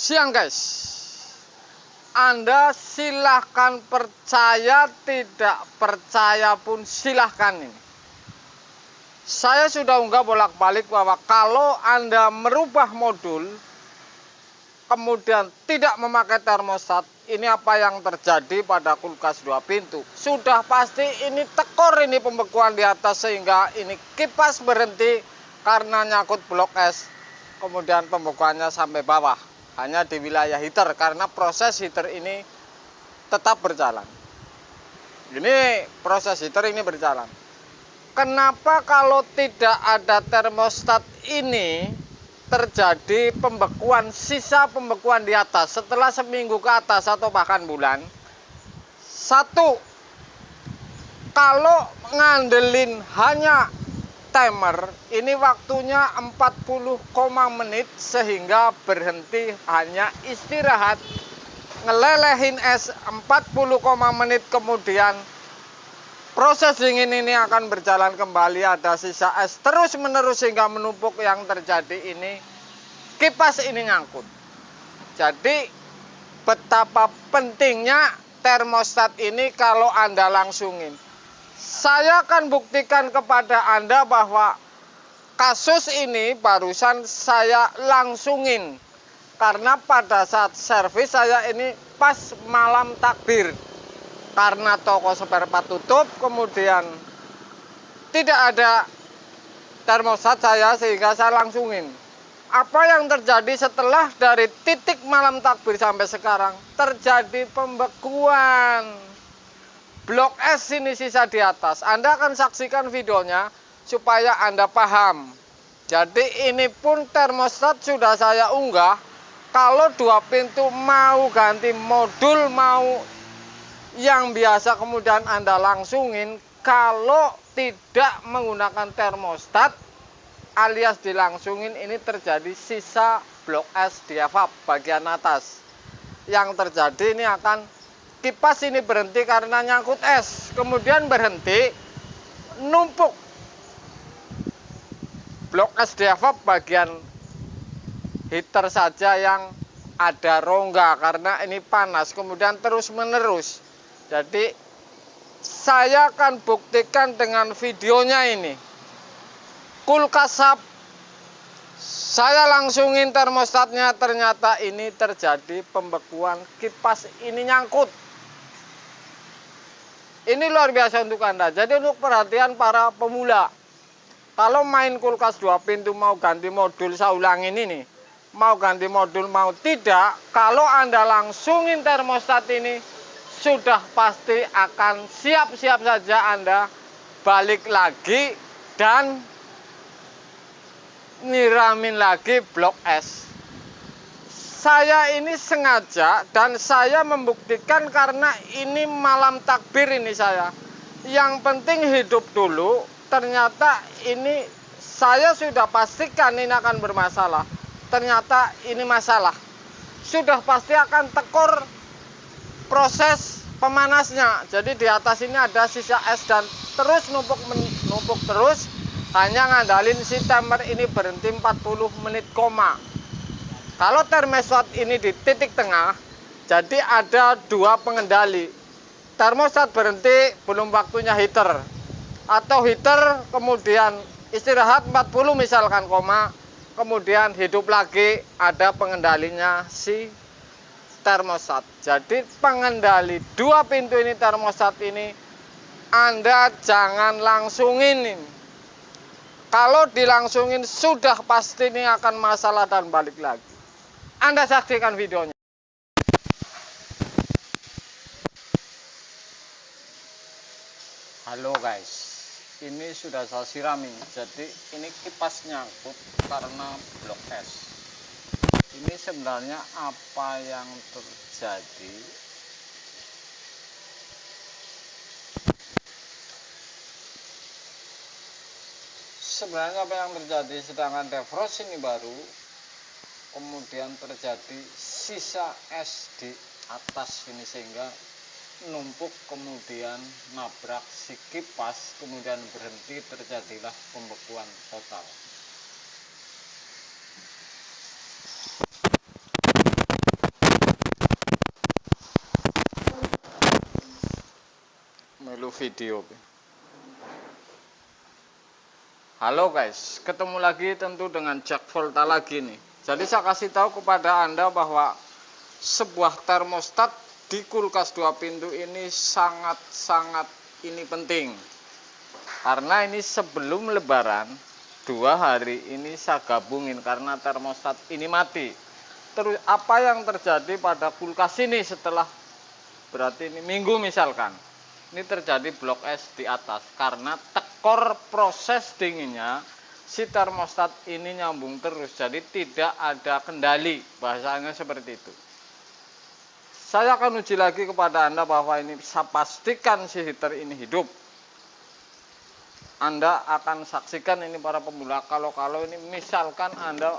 Siang guys, Anda silahkan percaya, tidak percaya pun silahkan ini. Saya sudah unggah bolak-balik bahwa kalau Anda merubah modul, kemudian tidak memakai termostat, ini apa yang terjadi pada kulkas 2 pintu. Sudah pasti ini tekor, ini pembekuan di atas sehingga ini kipas berhenti karena nyangkut blok es. Kemudian pembekuannya sampai bawah, hanya di wilayah heater karena proses heater ini tetap berjalan. Ini proses heater ini berjalan. Kenapa kalau tidak ada termostat ini terjadi pembekuan, sisa pembekuan di atas setelah seminggu ke atas atau bahkan bulan? Satu, kalau ngandelin hanya timer, ini waktunya 40, menit sehingga berhenti hanya istirahat, ngelelehin es 40, menit, kemudian proses dingin ini akan berjalan kembali, ada sisa es terus menerus sehingga menumpuk. Yang terjadi ini kipas ini nyangkut. Jadi betapa pentingnya termostat ini kalau Anda langsungin. Saya akan buktikan kepada Anda bahwa kasus ini barusan saya langsungin. Karena pada saat servis saya ini pas malam takbir. Karena toko spare part tutup, kemudian tidak ada termostat saya sehingga saya langsungin. Apa yang terjadi setelah dari titik malam takbir sampai sekarang? Terjadi pembekuan. Blok es ini sisa di atas. Anda akan saksikan videonya supaya Anda paham. Jadi ini pun termostat sudah saya unggah. Kalau 2 pintu mau ganti modul, mau yang biasa kemudian Anda langsungin, kalau tidak menggunakan termostat alias dilangsungin, ini terjadi sisa blok es di evap bagian atas. Yang terjadi ini akan kipas ini berhenti karena nyangkut es, kemudian berhenti, numpuk blok es di evap bagian heater saja yang ada rongga karena ini panas, kemudian terus menerus. Jadi saya akan buktikan dengan videonya ini. Kulkas SAP saya langsungin termostatnya, ternyata ini terjadi pembekuan, kipas ini nyangkut. Ini luar biasa untuk Anda. Jadi untuk perhatian para pemula, kalau main kulkas 2 pintu mau ganti modul, saya ulangin ini, mau ganti modul mau tidak, kalau Anda langsungin termostat ini, sudah pasti akan siap-siap saja Anda balik lagi dan nyiramin lagi blok es. Saya ini sengaja dan saya membuktikan karena ini malam takbir ini saya. Yang penting hidup dulu, ternyata ini saya sudah pastikan ini akan bermasalah. Ternyata ini masalah. Sudah pasti akan tekor proses pemanasnya. Jadi di atas ini ada sisa es dan terus numpuk terus. Hanya ngandalin si timer ini berhenti 40 menit, Kalau termostat ini di titik tengah, jadi ada 2 pengendali. Termostat berhenti, belum waktunya heater. Atau heater kemudian istirahat 40 misalkan, kemudian hidup lagi, ada pengendalinya si termostat. Jadi pengendali 2 pintu ini, termostat ini, Anda jangan langsungin ini. Kalau dilangsungin sudah pasti ini akan masalah dan balik lagi. Anda saksikan videonya. Halo guys, ini sudah saya siramin. Jadi ini kipas nyangkut karena blok es. Ini sebenarnya apa yang terjadi? Sebenarnya apa yang terjadi, sedangkan defrost ini baru, kemudian terjadi sisa es di atas ini sehingga numpuk, kemudian nabrak si kipas, kemudian berhenti, terjadilah pembekuan total. video. Halo guys, ketemu lagi tentu dengan Jak Volta lagi nih. Jadi saya kasih tahu kepada Anda bahwa sebuah termostat di kulkas 2 pintu ini sangat ini penting. Karena ini sebelum lebaran 2 hari ini saya gabungin karena termostat ini mati. Terus apa yang terjadi pada kulkas ini setelah berarti ini minggu misalkan, ini terjadi blok es di atas karena tekor proses dinginnya si termostat ini nyambung terus, jadi tidak ada kendali, bahasanya seperti itu. Saya akan uji lagi kepada Anda bahwa ini saya pastikan si heater ini hidup. Anda akan saksikan ini para pemula, kalau ini misalkan Anda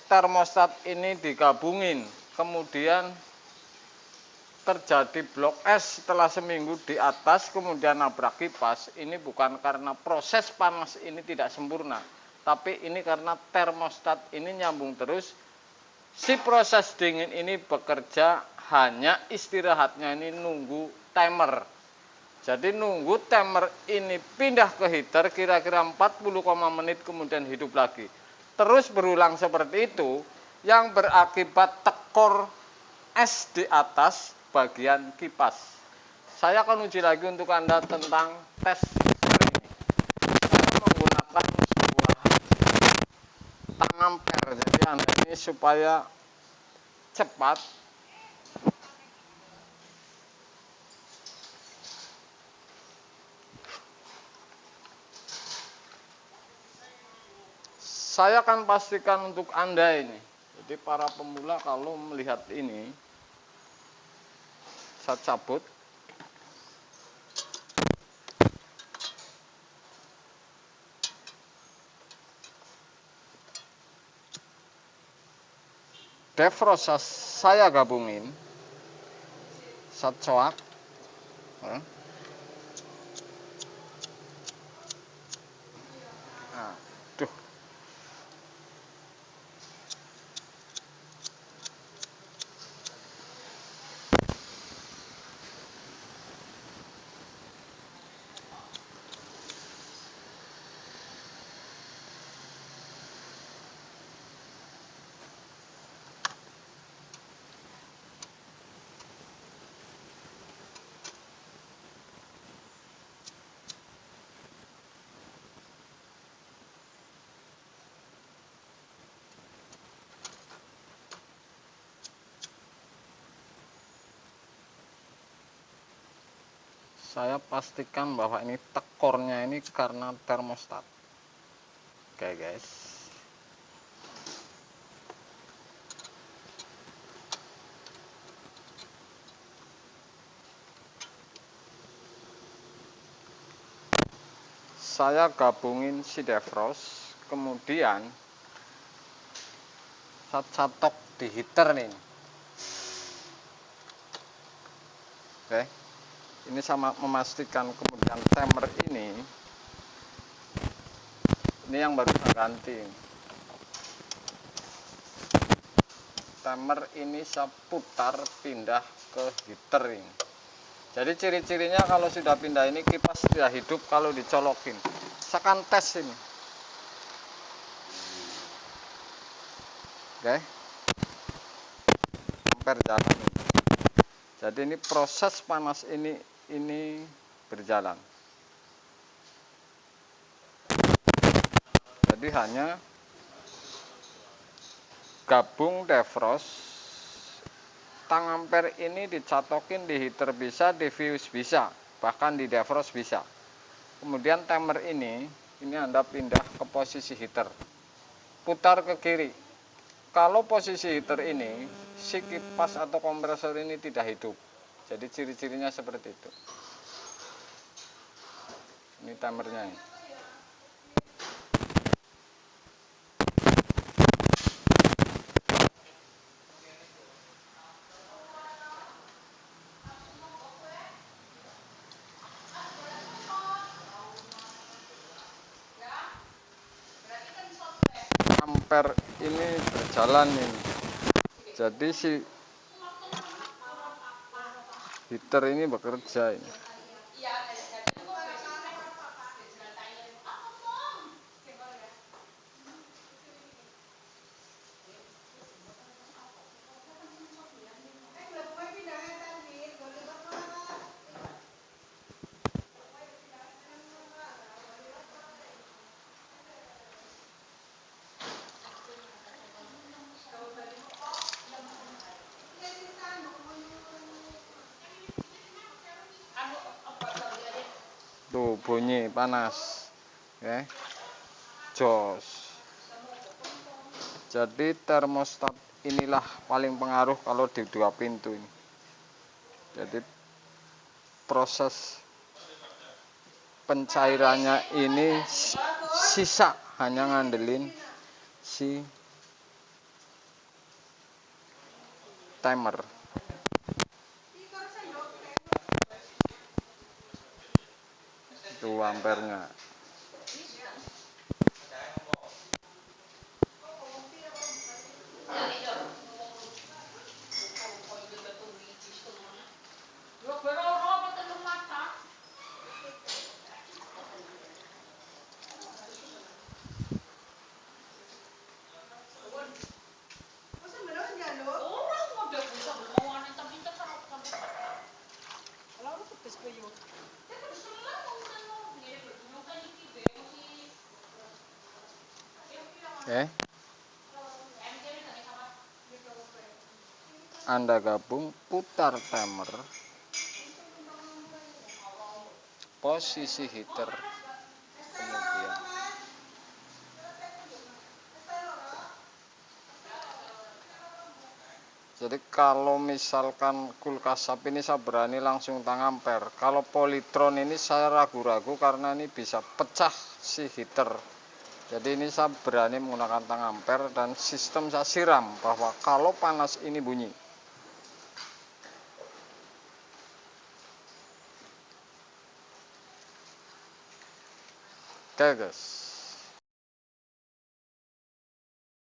termostat ini digabungin kemudian terjadi blok es setelah seminggu di atas kemudian nabrak kipas, ini bukan karena proses panas ini tidak sempurna, tapi ini karena termostat ini nyambung terus. Si proses dingin ini bekerja, hanya istirahatnya ini nunggu timer. Jadi nunggu timer ini pindah ke heater kira-kira 40 menit kemudian hidup lagi. Terus berulang seperti itu yang berakibat tekor es di atas bagian kipas. Saya akan uji lagi untuk Anda tentang tes heater ini. Saya menggunakan sebuah tang ampere, jadi Anda ini supaya cepat. Saya akan pastikan untuk Anda ini. Jadi para pemula kalau melihat ini, saya cabut. Defrost saya gabungin. Saya coak. Aduh. Saya pastikan bahwa ini tekornya ini karena termostat. Oke guys. Saya gabungin si defrost, kemudian saya catok di heater nih. Oke. Ini sama memastikan kemudian timer ini yang baru saya ganti. Timer ini saya putar pindah ke heater ini. Jadi ciri-cirinya kalau sudah pindah ini kipas tidak hidup kalau dicolokin. Saya akan tes ini. Oke. Ampere jalan. Jadi ini proses panas ini berjalan. Jadi hanya gabung defrost, tang ampere ini dicatokin di heater bisa, di fuse bisa, bahkan di defrost bisa. Kemudian timer ini Anda pindah ke posisi heater, putar ke kiri. Kalau posisi heater ini, si kipas atau kompresor ini tidak hidup. Jadi ciri-cirinya seperti itu. Ini timernya ini. Ampere ini berjalan ini. Jadi si heater ini bekerja ini. bunyi panas. Oke. Jos. Jadi termostat inilah paling pengaruh kalau di dua pintu ini. Jadi proses pencairannya ini sisa hanya ngandelin si timer. Itu ampernya. Oke. Anda gabung, putar timer, posisi heater, kemudian jadi kalau misalkan kulkas SAP ini saya berani langsung tang ampere. Kalau Polytron ini saya ragu-ragu karena ini bisa pecah si heater. Jadi ini saya berani menggunakan tang ampere dan sistem saya siram bahwa kalau panas ini bunyi. Oke guys.